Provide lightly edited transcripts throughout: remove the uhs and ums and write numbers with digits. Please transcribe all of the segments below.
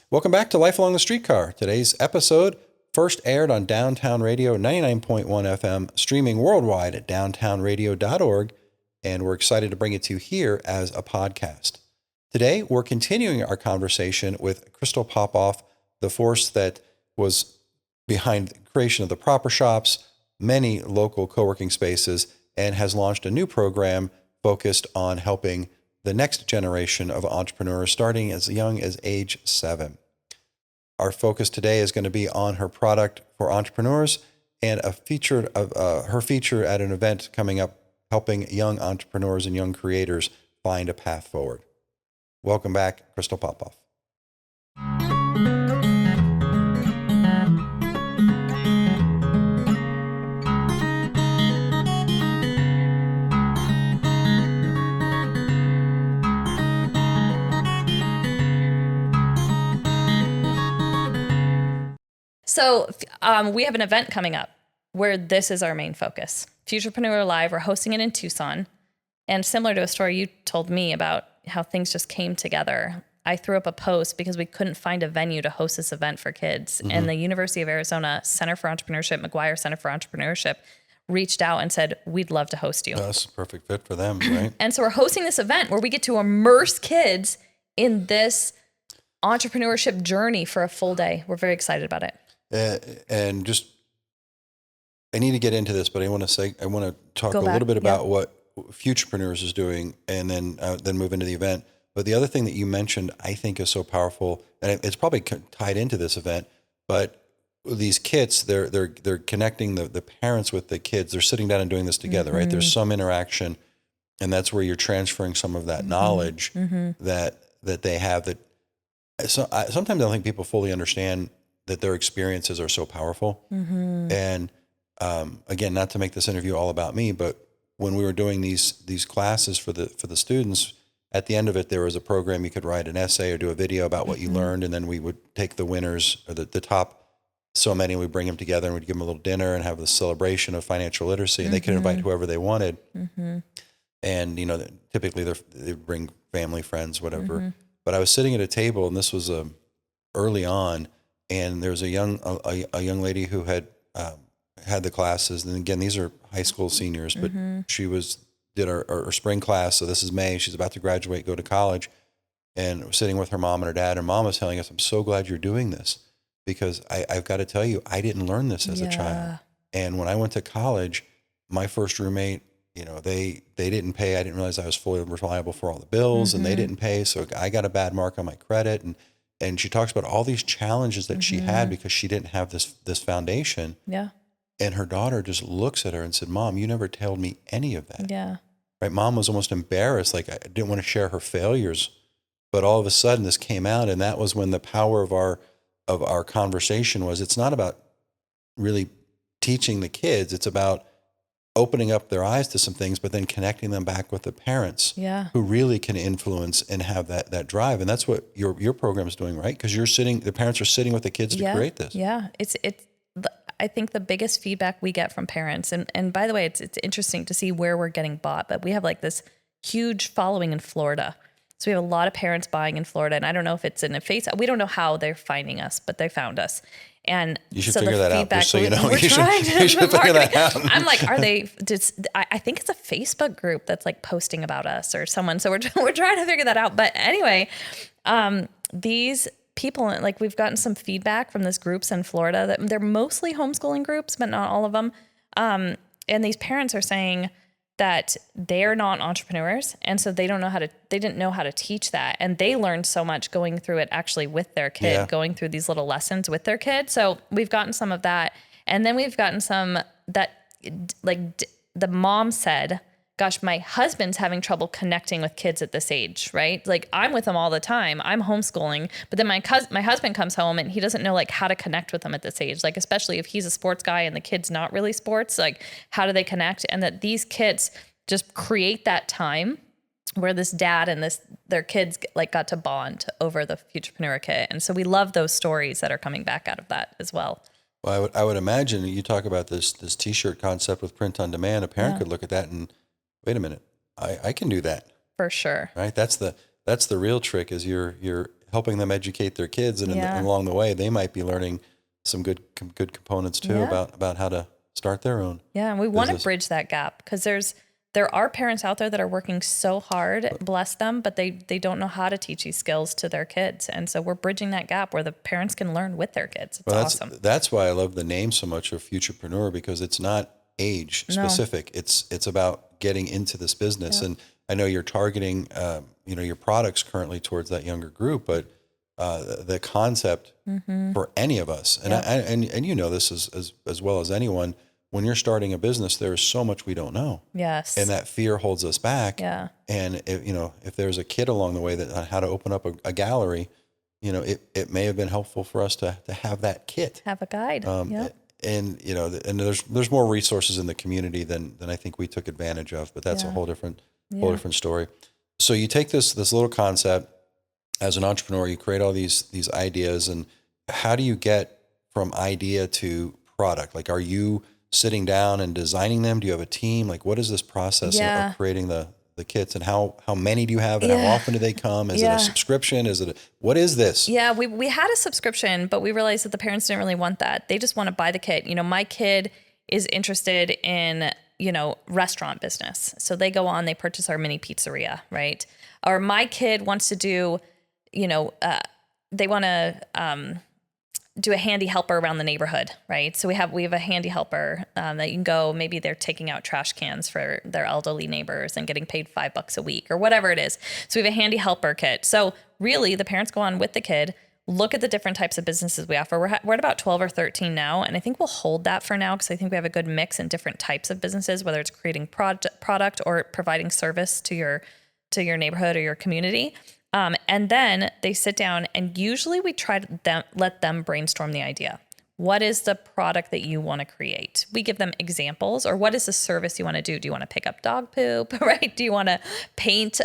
Welcome back to Life Along the Streetcar. Today's episode first aired on Downtown Radio 99.1 FM, streaming worldwide at downtownradio.org, and we're excited to bring it to you here as a podcast. Today, we're continuing our conversation with Krystal Popov, the force that was behind the creation of the Proper Shops, many local co-working spaces, and has launched a new program focused on helping the next generation of entrepreneurs starting as young as age 7. Our focus today is going to be on her product for entrepreneurs and her feature at an event coming up helping young entrepreneurs and young creators find a path forward. Welcome back, Krystal Popov. So we have an event coming up where this is our main focus. FuturePreneur Live, we're hosting it in Tucson. And similar to a story you told me about how things just came together, I threw up a post because we couldn't find a venue to host this event for kids. Mm-hmm. And the University of Arizona Center for Entrepreneurship, McGuire Center for Entrepreneurship, reached out and said, we'd love to host you. That's a perfect fit for them, right? And so we're hosting this event where we get to immerse kids in this entrepreneurship journey for a full day. We're very excited about it. And just, I need to get into this, but I want to talk a little bit about what FuturePreneurs is doing, and then move into the event. But the other thing that you mentioned, I think, is so powerful, and it's probably tied into this event. But these kits, they're connecting the parents with the kids. They're sitting down and doing this together, mm-hmm. right? There's some interaction, and that's where you're transferring some of that mm-hmm. knowledge mm-hmm. that they have. That sometimes I don't think people fully understand that their experiences are so powerful. Mm-hmm. And again, not to make this interview all about me, but when we were doing these classes for the students, at the end of it, there was a program you could write an essay or do a video about what mm-hmm. you learned, and then we would take the winners or the top so many, we'd bring them together and we'd give them a little dinner and have the celebration of financial literacy, and mm-hmm. they could invite whoever they wanted. Mm-hmm. And typically they bring family, friends, whatever. Mm-hmm. But I was sitting at a table, and this was early on. And there was a young lady who had had the classes, and again, these are high school seniors, but mm-hmm. she did our spring class. So this is May. She's about to graduate, go to college, and we're sitting with her mom and her dad. And mom was telling us, "I'm so glad you're doing this, because I've got to tell you, I didn't learn this as a child. And when I went to college, my first roommate, they didn't pay. I didn't realize I was fully reliable for all the bills, mm-hmm. and they didn't pay. So I got a bad mark on my credit, and she talks about all these challenges that mm-hmm. she had because she didn't have this foundation. Yeah. And her daughter just looks at her and said, "Mom, you never told me any of that." Yeah. Right. Mom was almost embarrassed. Like, I didn't want to share her failures, but all of a sudden this came out. And that was when the power of our conversation was, it's not about really teaching the kids. It's about opening up their eyes to some things, but then connecting them back with the parents who really can influence and have that drive. And that's what your program is doing, right? Because the parents are sitting with the kids to create this. Yeah. I think the biggest feedback we get from parents, and by the way, it's interesting to see where we're getting bought, but we have like this huge following in Florida. So we have a lot of parents buying in Florida, and I don't know if it's in a face. We don't know how they're finding us, but they found us. And you should figure that out, just so you know. We're trying to figure that out. I'm like, are they I think it's a Facebook group that's like posting about us or someone. So we're trying to figure that out. But anyway, these people, like, we've gotten some feedback from these groups in Florida that they're mostly homeschooling groups, but not all of them. And these parents are saying that they're not entrepreneurs, and so they didn't know how to teach that. And they learned so much going through it actually with their kid, going through these little lessons with their kid. So we've gotten some of that. And then we've gotten some that, like, the mom said, gosh, my husband's having trouble connecting with kids at this age, right? Like, I'm with them all the time. I'm homeschooling, but then my husband comes home and he doesn't know like how to connect with them at this age. Like, especially if he's a sports guy and the kid's not really sports, like, how do they connect? And that these kids just create that time where this dad and their kids like got to bond over the FuturePreneur kit. And so we love those stories that are coming back out of that as well. Well, I would imagine you talk about this T-shirt concept with print on demand. A parent could look at that and, wait a minute, I can do that. For sure. Right? That's the real trick, is you're helping them educate their kids, and, and along the way, they might be learning some good components too about how to start their own. Yeah, and we want to bridge that gap because there are parents out there that are working so hard, bless them, but they don't know how to teach these skills to their kids. And so we're bridging that gap where the parents can learn with their kids. It's awesome. That's why I love the name so much of FuturePreneur, because it's not age specific. It's about getting into this business. And I know you're targeting, your products currently towards that younger group, but the concept for any of us, and and you know this as well as anyone, when you're starting a business, there is so much we don't know. Yes. And that fear holds us back. Yeah. And if there's a kid along the way that on how to open up a gallery, it may have been helpful for us to have that kit. Have a guide. And and there's more resources in the community than I think we took advantage of, but that's a whole different story. So you take this little concept as an entrepreneur, you create all these ideas, and how do you get from idea to product? Like, are you sitting down and designing them? Do you have a team? Like, what is this process of creating the kits, and how many do you have, and how often do they come? Is it a subscription? What is this? Yeah, we had a subscription, but we realized that the parents didn't really want that. They just want to buy the kit. My kid is interested in, restaurant business. So they go on, they purchase our mini pizzeria, right? Or my kid wants to do, they want to, do a handy helper around the neighborhood, right? So we have a handy helper that you can go, maybe they're taking out trash cans for their elderly neighbors and getting paid $5 a week or whatever it is. So we have a handy helper kit. So really the parents go on with the kid, look at the different types of businesses we offer. We're at about 12 or 13 now. And I think we'll hold that for now because I think we have a good mix in different types of businesses, whether it's creating product or providing service to your neighborhood or your community. And then they sit down, and usually we try to let them brainstorm the idea. What is the product that you want to create? We give them examples, or what is the service you want to do? Do you want to pick up dog poop, right? Do you want to paint,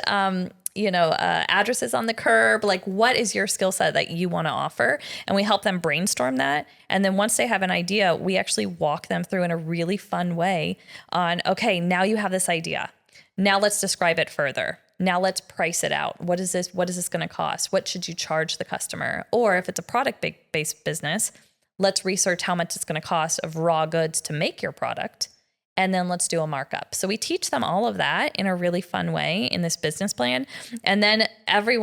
addresses on the curb? Like, what is your skill set that you want to offer? And we help them brainstorm that. And then once they have an idea, we actually walk them through in a really fun way on, okay, now you have this idea. Now let's describe it further. Now let's price it out. What is this going to cost? What should you charge the customer? Or if it's a product-based business, let's research how much it's going to cost of raw goods to make your product. And then let's do a markup. So we teach them all of that in a really fun way in this business plan. And then every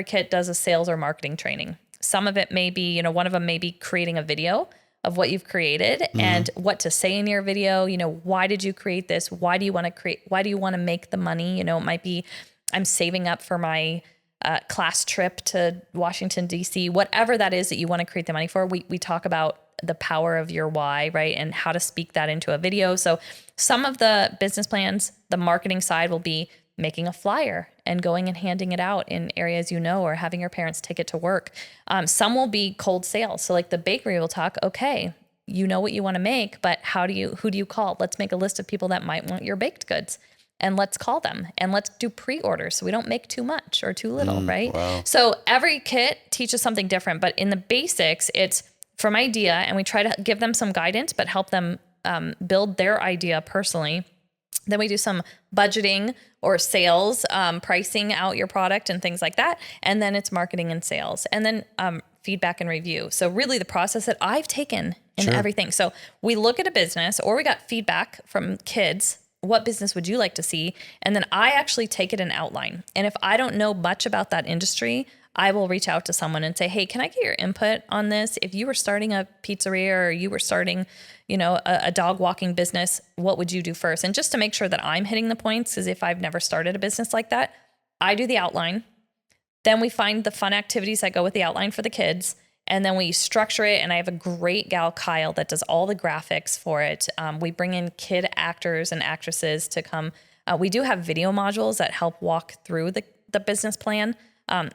kit does a sales or marketing training. Some of it may be, one of them may be creating a video of what you've created and what to say in your video. Why did you create this? Why do you want to make the money? It might be, I'm saving up for my class trip to Washington, D.C., whatever that is that you want to create the money for. We talk about the power of your why, right? And how to speak that into a video. So some of the business plans, the marketing side will be making a flyer and going and handing it out in areas or having your parents take it to work. Some will be cold sales. So like the bakery will talk, okay, you know what you want to make, but who do you call? Let's make a list of people that might want your baked goods and let's call them and let's do pre-orders so we don't make too much or too little, right? Wow. So every kit teaches something different, but in the basics, it's from idea, and we try to give them some guidance, but help them build their idea personally. Then we do some budgeting or sales, pricing out your product and things like that. And then it's marketing and sales, and then feedback and review. So really the process that I've taken in everything. So we look at a business, or we got feedback from kids. What business would you like to see? And then I actually take it and outline. And if I don't know much about that industry, I will reach out to someone and say, hey, can I get your input on this? If you were starting a pizzeria or you were starting, a dog walking business, what would you do first? And just to make sure that I'm hitting the points, because if I've never started a business like that, I do the outline. Then we find the fun activities that go with the outline for the kids. And then we structure it. And I have a great gal, Kyle, that does all the graphics for it. We bring in kid actors and actresses to come. We do have video modules that help walk through the business plan.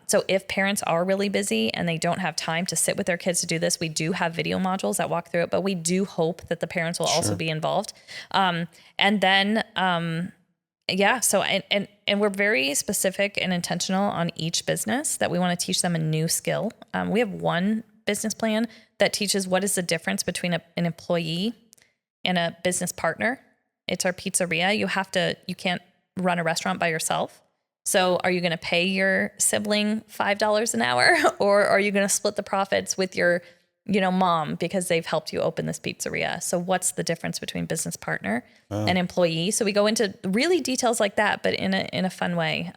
So if parents are really busy and they don't have time to sit with their kids to do this, we do have video modules that walk through it, but we do hope that the parents will also be involved. And then, so, and we're very specific and intentional on each business that we want to teach them a new skill. We have one business plan that teaches what is the difference between an employee and a business partner. It's our pizzeria. You can't run a restaurant by yourself. So are you going to pay your sibling $5 an hour, or are you going to split the profits with your, mom because they've helped you open this pizzeria? So what's the difference between business partner and employee? So we go into really details like that, but in a fun way,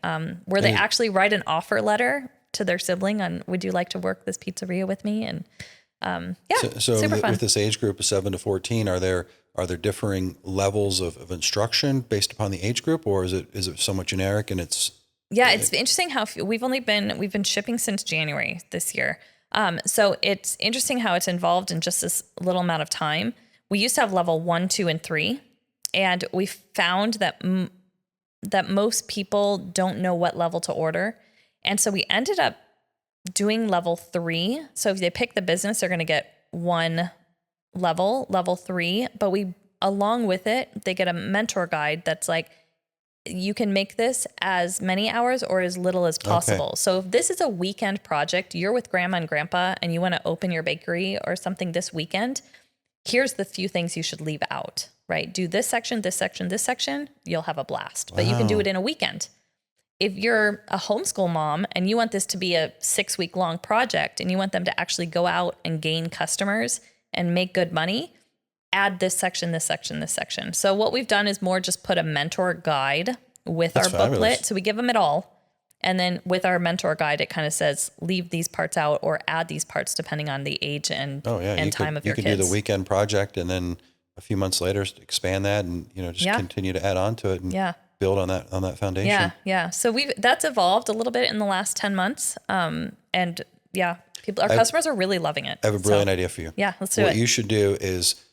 where they actually write an offer letter to their sibling on, would you like to work this pizzeria with me? And so super fun. With this age group of 7 to 14, are there differing levels of instruction based upon the age group, or is it somewhat generic and it's? Yeah, it's interesting how we've been shipping since January this year. So it's interesting how it's involved in just this little amount of time. We used to have level 1, 2, and 3, and we found that that most people don't know what level to order, and so we ended up doing level 3. So if they pick the business, they're going to get one level 3, but along with it, they get a mentor guide that's like, you can make this as many hours or as little as possible. Okay. So if this is a weekend project, you're with grandma and grandpa and you want to open your bakery or something this weekend, here's the few things you should leave out, right? Do this section, this section, this section, you'll have a blast. But you can do it in a weekend. If you're a homeschool mom and you want this to be a 6-week long project and you want them to actually go out and gain customers and make good money, add this section, this section, this section. So what we've done is more just put a mentor guide with our booklet. So we give them it all. And then with our mentor guide, it kind of says, leave these parts out or add these parts depending on the age and time of your kids. You could do the weekend project and then a few months later expand that and, just continue to add on to it and build on that foundation. Yeah. So that's evolved a little bit in the last 10 months. Our customers are really loving it. I have a brilliant idea for you. Yeah, let's do it. What you should do is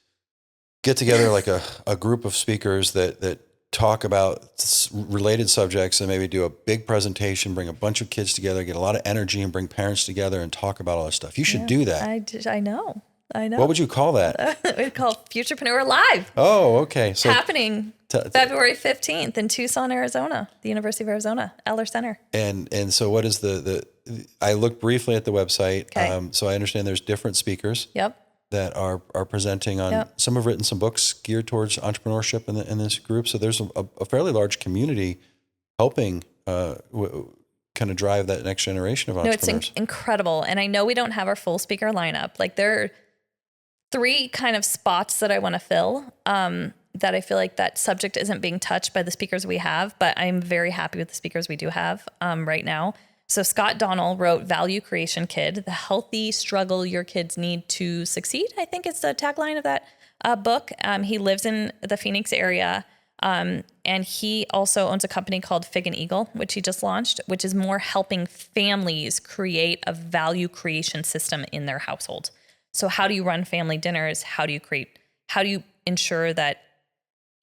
get together like a group of speakers that talk about related subjects and maybe do a big presentation, bring a bunch of kids together, get a lot of energy and bring parents together and talk about all this stuff. You should do that. I know. What would you call that? We'd call FuturePreneur Live. Oh, okay. So happening February 15th in Tucson, Arizona, the University of Arizona, Eller Center. And so what is I looked briefly at the website. Okay. So I understand there's different speakers. Yep. That are presenting on, some have written some books geared towards entrepreneurship in this group. So there's a fairly large community helping kind of drive that next generation of entrepreneurs. No, it's incredible. And I know we don't have our full speaker lineup. Like there are 3 kind of spots that I want to fill that I feel like that subject isn't being touched by the speakers we have, but I'm very happy with the speakers we do have right now. So Scott Donnell wrote Value Creation Kid, the healthy struggle your kids need to succeed. I think it's the tagline of that book. He lives in the Phoenix area. And he also owns a company called Fig and Eagle, which he just launched, which is more helping families create a value creation system in their household. So how do you run family dinners? How do you ensure that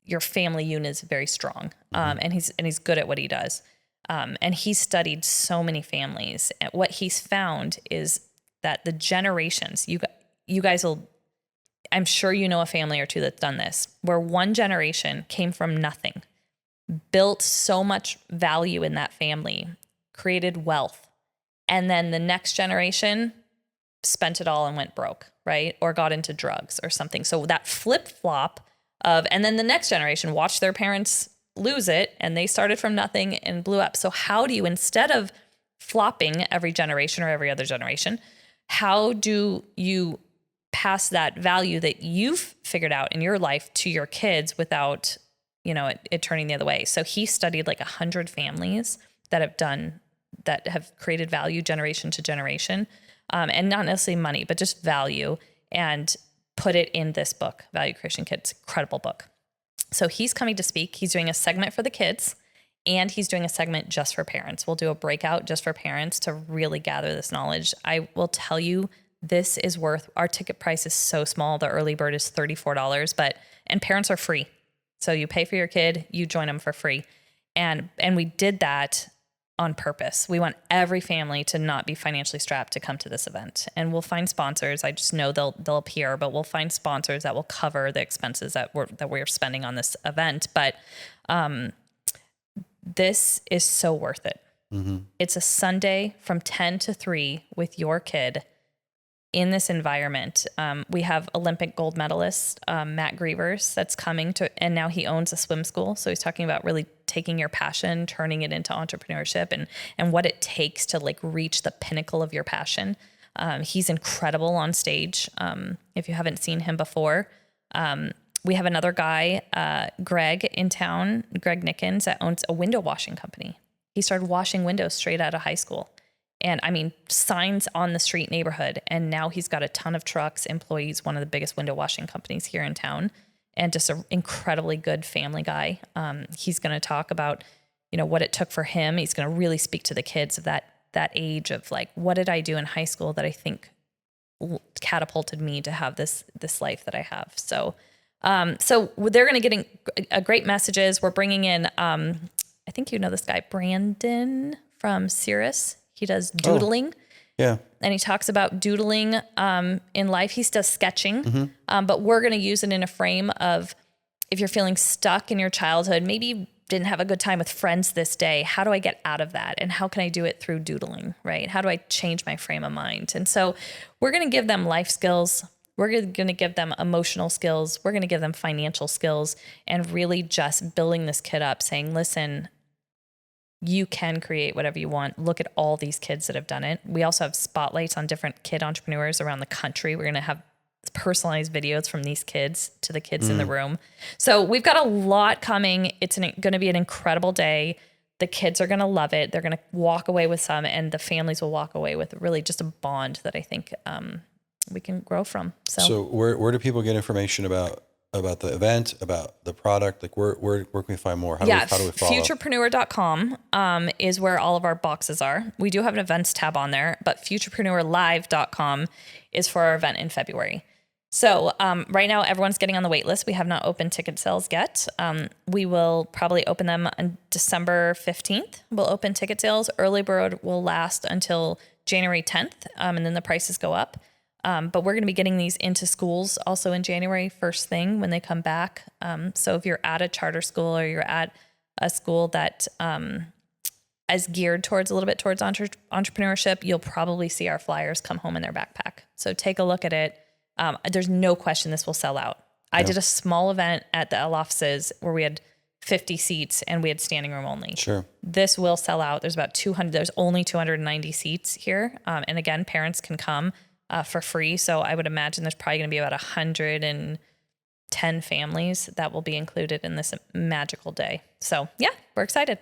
your family unit is very strong? And he's good at what he does. And he's studied so many families. And what he's found is that the generations, you guys will, I'm sure you know a family or two that's done this, where one generation came from nothing, built so much value in that family, created wealth, and then the next generation spent it all and went broke, right? Or got into drugs or something. So that flip-flop and then the next generation watched their parents lose it and they started from nothing and blew up. So how do you, instead of flopping every generation or every other generation, how do you pass that value that you've figured out in your life to your kids without, it turning the other way? So he studied like 100 families that have created value generation to generation, and not necessarily money, but just value, and put it in this book, Value Creation Kid. It's an incredible book. So he's coming to speak. He's doing a segment for the kids and he's doing a segment just for parents. We'll do a breakout just for parents to really gather this knowledge. I will tell you, this is our ticket price is so small. The early bird is $34, and parents are free. So you pay for your kid, you join them for free. And we did that on purpose. We want every family to not be financially strapped to come to this event. And we'll find sponsors. I just know they'll appear, but we'll find sponsors that will cover the expenses that we're spending on this event. But this is so worth it. Mm-hmm. It's a Sunday from 10 to 3 with your kid. in this environment, we have Olympic gold medalist Matt Grevers that's coming to, and now he owns a swim school. So he's talking about really taking your passion, turning it into entrepreneurship, and what it takes to like reach the pinnacle of your passion. He's incredible on stage. If you haven't seen him before, we have another guy, Greg in town, Greg Nickens, that owns a window washing company. He started washing windows straight out of high school. And I mean, signs on the street neighborhood. And now he's got a ton of trucks, employees, one of the biggest window washing companies here in town, and just an incredibly good family guy. He's going to talk about, what it took for him. He's going to really speak to the kids of that age of like, what did I do in high school that I think catapulted me to have this life that I have. So they're going to get a great messages. We're bringing in, I think this guy, Brandon from Cirrus. He does doodling. Oh, yeah. And he talks about doodling in life. He does sketching, but we're going to use it in a frame of if you're feeling stuck in your childhood, maybe you didn't have a good time with friends this day. How do I get out of that? And how can I do it through doodling, right? How do I change my frame of mind? And so we're going to give them life skills. We're going to give them emotional skills. We're going to give them financial skills, and really just building this kid up saying, listen, you can create whatever you want. Look at all these kids that have done it. We also have spotlights on different kid entrepreneurs around the country. We're going to have personalized videos from these kids to the kids in the room. So we've got a lot coming. It's going to be an incredible day. The kids are going to love it. They're going to walk away with some, and the families will walk away with really just a bond that I think we can grow from. So where do people get information about the event, about the product? Like where can we find more? How do we follow? FuturePreneur.com is where all of our boxes are. We do have an events tab on there, but FuturePreneurLive.com is for our event in February. So right now, everyone's getting on the wait list. We have not opened ticket sales yet. We will probably open them on December 15th. We'll open ticket sales. Early bird will last until January 10th, and then the prices go up. But we're going to be getting these into schools also in January, first thing when they come back. So if you're at a charter school or you're at a school that is geared towards entrepreneurship, you'll probably see our flyers come home in their backpack. So take a look at it. There's no question this will sell out. I did a small event at the L offices where we had 50 seats and we had standing room only. Sure. This will sell out. There's about 200. There's only 290 seats here. And again, parents can come for free. So I would imagine there's probably going to be about 110 families that will be included in this magical day. So yeah, we're excited.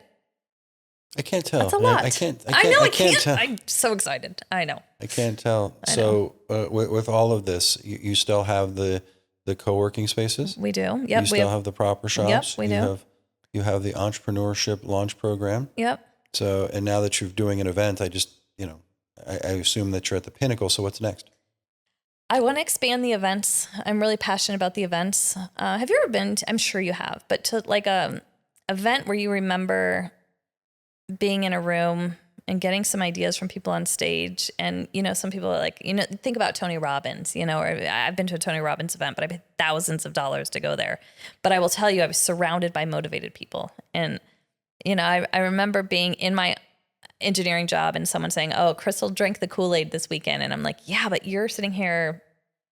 I can't tell. That's a lot. I can't tell. I'm so excited. I know. I can't tell. So with all of this, you still have the co-working spaces? We do. Yep. You still have the proper shops? Yep, we do. You have the entrepreneurship launch program? Yep. So, and now that you're doing an event, I assume that you're at the pinnacle. So what's next? I want to expand the events. I'm really passionate about the events. Have you ever been I'm sure you have, but to like a event where you remember being in a room and getting some ideas from people on stage. And, some people are like, think about Tony Robbins, or I've been to a Tony Robbins event, but I paid thousands of dollars to go there. But I will tell you, I was surrounded by motivated people. And, I remember being in my engineering job and someone saying, oh, Krystal drank the Kool-Aid this weekend. And I'm like, yeah, but you're sitting here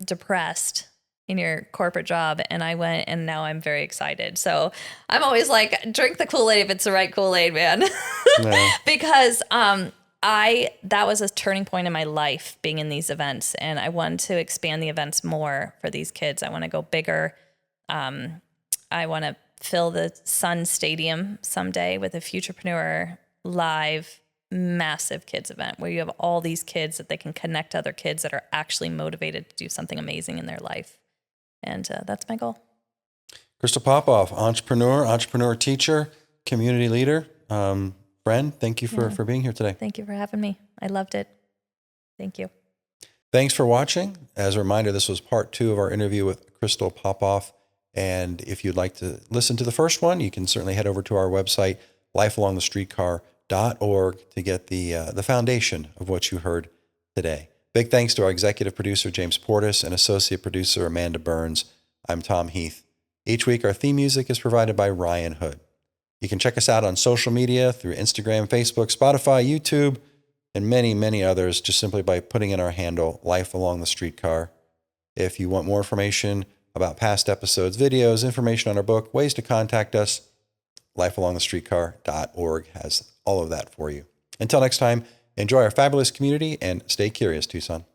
depressed in your corporate job. And I went, and now I'm very excited. So I'm always like, drink the Kool-Aid if it's the right Kool-Aid, man. No. Because that was a turning point in my life, being in these events. And I wanted to expand the events more for these kids. I want to go bigger. I want to fill the Sun Stadium someday with a FuturePreneur live massive kids event where you have all these kids that they can connect to other kids that are actually motivated to do something amazing in their life. And that's my goal. Krystal Popov, entrepreneur teacher, community leader, friend. Thank you for being here today. Thank you for having me. I loved it. Thank you. Thanks for watching. As a reminder, this was part 2 of our interview with Krystal Popov. And if you'd like to listen to the first one, you can certainly head over to our website, lifealongthestreetcar.org, to get the foundation of what you heard today. Big thanks to our executive producer, James Portis, and associate producer, Amanda Burns. I'm Tom Heath. Each week, our theme music is provided by Ryan Hood. You can check us out on social media through Instagram, Facebook, Spotify, YouTube, and many, many others just simply by putting in our handle, Life Along the Streetcar. If you want more information about past episodes, videos, information on our book, ways to contact us, lifealongthestreetcar.org has all of that for you. Until next time, enjoy our fabulous community and stay curious, Tucson.